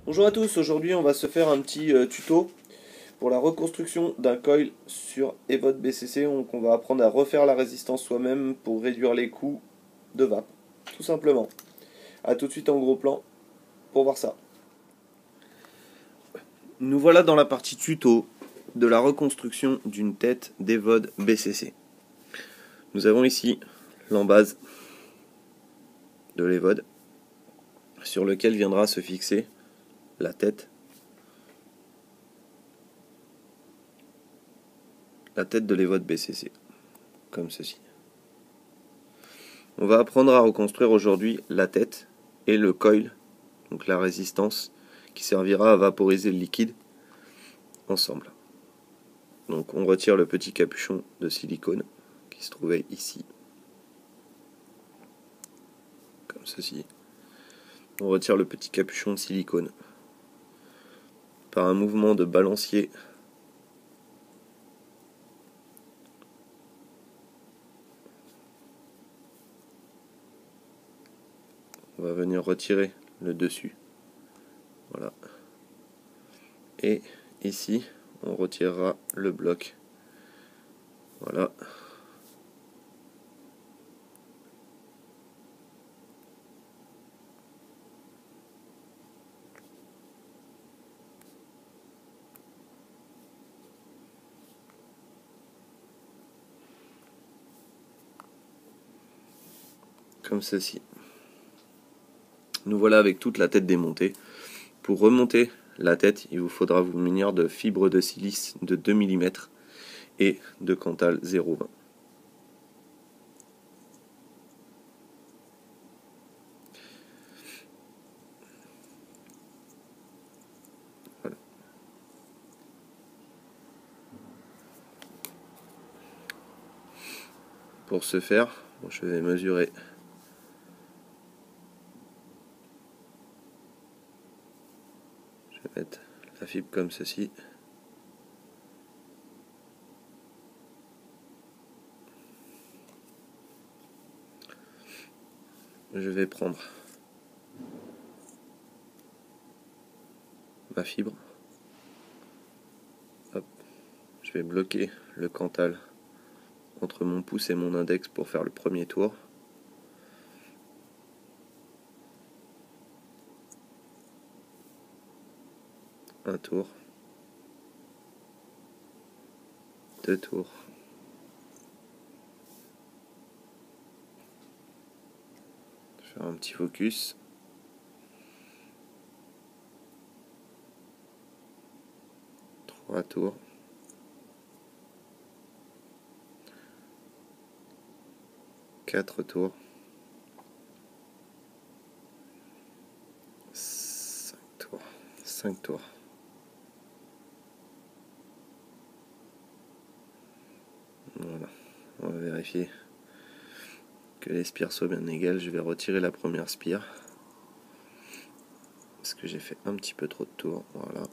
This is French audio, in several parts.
Bonjour à tous, aujourd'hui on va se faire un petit tuto pour la reconstruction d'un coil sur EVOD BCC. Donc on va apprendre à refaire la résistance soi-même pour réduire les coûts de VAP, tout simplement. A tout de suite en gros plan pour voir ça. Nous voilà dans la partie tuto de la reconstruction d'une tête d'EVOD BCC. Nous avons ici l'embase de l'EVOD sur lequel viendra se fixer la tête de l'EVOD BCC, comme ceci. On va apprendre à reconstruire aujourd'hui la tête et le coil, donc la résistance, qui servira à vaporiser le liquide ensemble. Donc on retire le petit capuchon de silicone qui se trouvait ici, comme ceci. On retire le petit capuchon de silicone par un mouvement de balancier. On va venir retirer le dessus. Voilà. Et ici, on retirera le bloc. Voilà. Comme ceci. Nous voilà avec toute la tête démontée. Pour remonter la tête, il vous faudra vous munir de fibres de silice de 2 mm et de Cantal 0,20. Voilà. Pour ce faire, je vais mesurer mettre la fibre comme ceci. Je vais prendre ma fibre. Hop. Je vais bloquer le Cantal entre mon pouce et mon index pour faire le premier tour. Un tour. Deux tours. Faire un petit focus. Trois tours. Quatre tours. 5 tours. 5 tours. Voilà. On va vérifier que les spires soient bien égales. Je vais retirer la première spire parce que j'ai fait un petit peu trop de tours. Voilà.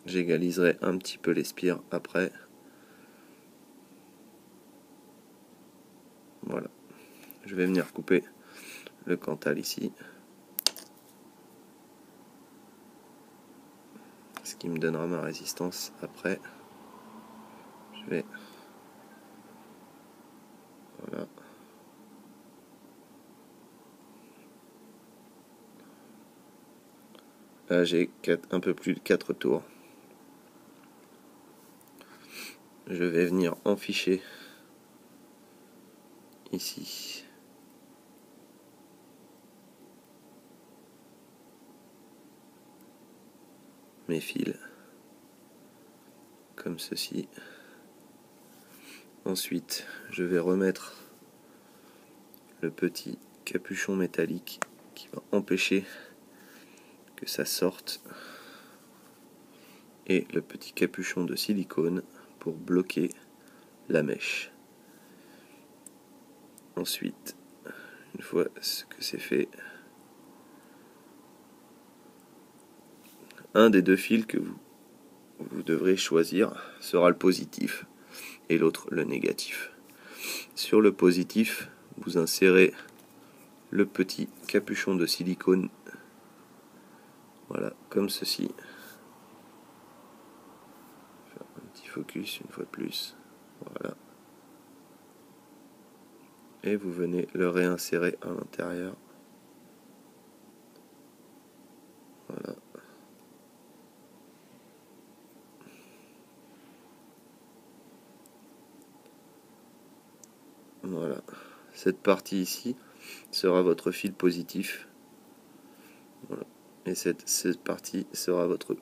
J'égaliserai un petit peu les spires après. Voilà. Je vais venir couper le Cantal ici. Ce qui me donnera ma résistance après. Je vais... Voilà. Là j'ai un peu plus de 4 tours. Je vais venir enficher ici mes fils comme ceci. Ensuite je vais remettre le petit capuchon métallique qui va empêcher que ça sorte et le petit capuchon de silicone pour bloquer la mèche. Ensuite, une fois ce que c'est fait, un des deux fils que vous vous devrez choisir sera le positif et l'autre le négatif. Sur le positif, vous insérez le petit capuchon de silicone, voilà, comme ceci. Faire un petit focus une fois de plus, voilà. Et vous venez le réinsérer à l'intérieur. Voilà. Voilà. Cette partie ici sera votre fil positif. Voilà. Et cette partie sera votre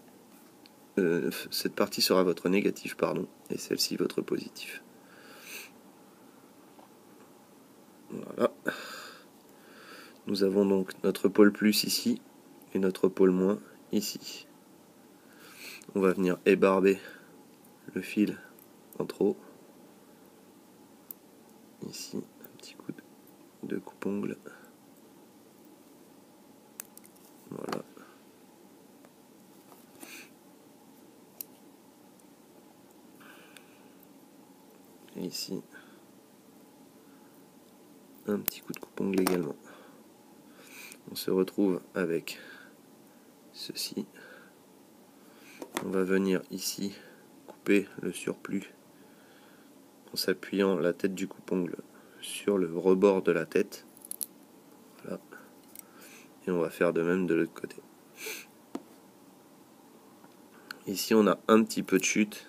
négatif, pardon, et celle-ci votre positif. Voilà. Nous avons donc notre pôle plus ici et notre pôle moins ici. On va venir ébarber le fil en trop. Ici, un petit coup de coupe-ongle. Voilà. Et ici, un petit coup de coupe-ongle également. On se retrouve avec ceci. On va venir ici couper le surplus en s'appuyant la tête du coupe-ongle sur le rebord de la tête. Voilà. Et on va faire de même de l'autre côté. Ici on a un petit peu de chute.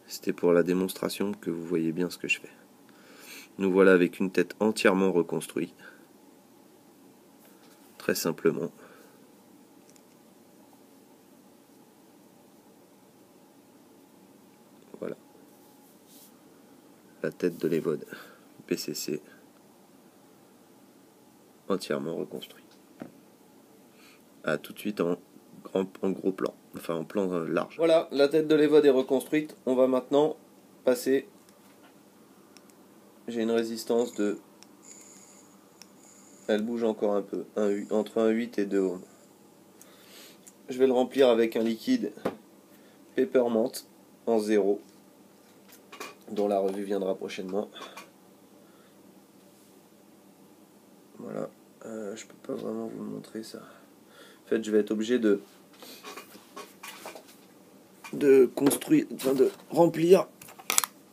C'était pour la démonstration que vous voyez bien ce que je fais. Nous voilà avec une tête entièrement reconstruite. Très simplement. Voilà. La tête de l'Evod BCC entièrement reconstruite. A tout de suite en gros plan, enfin en plan large. Voilà, la tête de l'Evod est reconstruite. On va maintenant passer. J'ai une résistance de. Elle bouge encore un peu, entre 1,8 et 2 ohms. Je vais le remplir avec un liquide Peppermint en 0, dont la revue viendra prochainement. Voilà, je peux pas vraiment vous le montrer ça. En fait, je vais être obligé de construire, enfin de remplir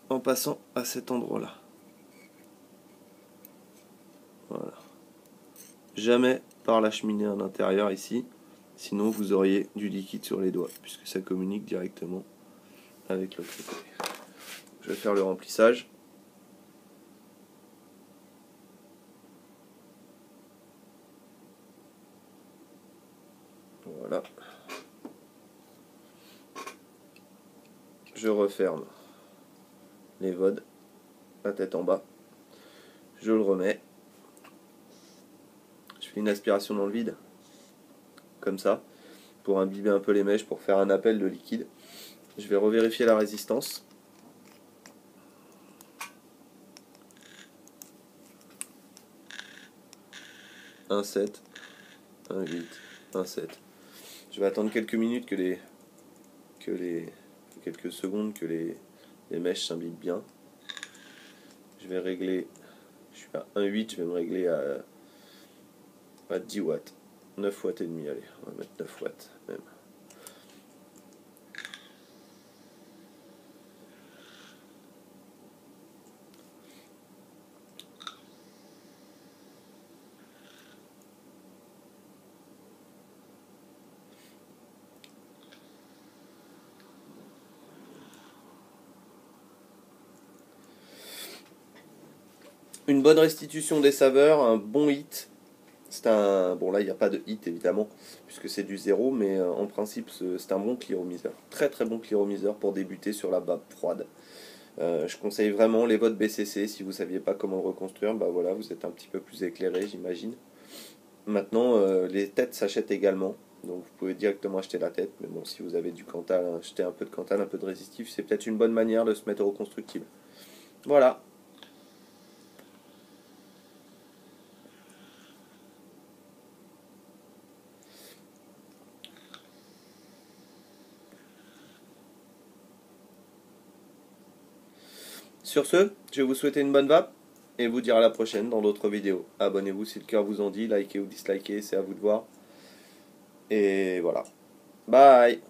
en passant à cet endroit-là. Voilà. Jamais par la cheminée à l'intérieur ici, sinon vous auriez du liquide sur les doigts, puisque ça communique directement avec l'autre côté. Je vais faire le remplissage. Voilà. Je referme l'Evod, la tête en bas. Je le remets. Je fais une aspiration dans le vide, comme ça, pour imbiber un peu les mèches, pour faire un appel de liquide. Je vais revérifier la résistance. Un 7, un 8, un 7. Je vais attendre quelques minutes quelques secondes que les mèches s'imbibent bien. Je vais régler, je suis à 1,8, je vais me régler à 10 watts. 9 watts et demi, allez, on va mettre 9 watts même. Une bonne restitution des saveurs, un bon hit. C'est un. Bon, là, il n'y a pas de hit évidemment, puisque c'est du 0, mais en principe, c'est un bon clyromiseur. Très très bon clyromiseur pour débuter sur la vape froide. Je conseille vraiment les votes BCC. Si vous ne saviez pas comment le reconstruire, bah voilà, vous êtes un petit peu plus éclairé, j'imagine. Maintenant, les têtes s'achètent également. Donc vous pouvez directement acheter la tête. Mais bon, si vous avez du Cantal, acheter un peu de Cantal, un peu de résistif, c'est peut-être une bonne manière de se mettre au reconstructible. Voilà. Sur ce, je vais vous souhaiter une bonne vape et vous dire à la prochaine dans d'autres vidéos. Abonnez-vous si le cœur vous en dit, likez ou dislikez, c'est à vous de voir. Et voilà. Bye.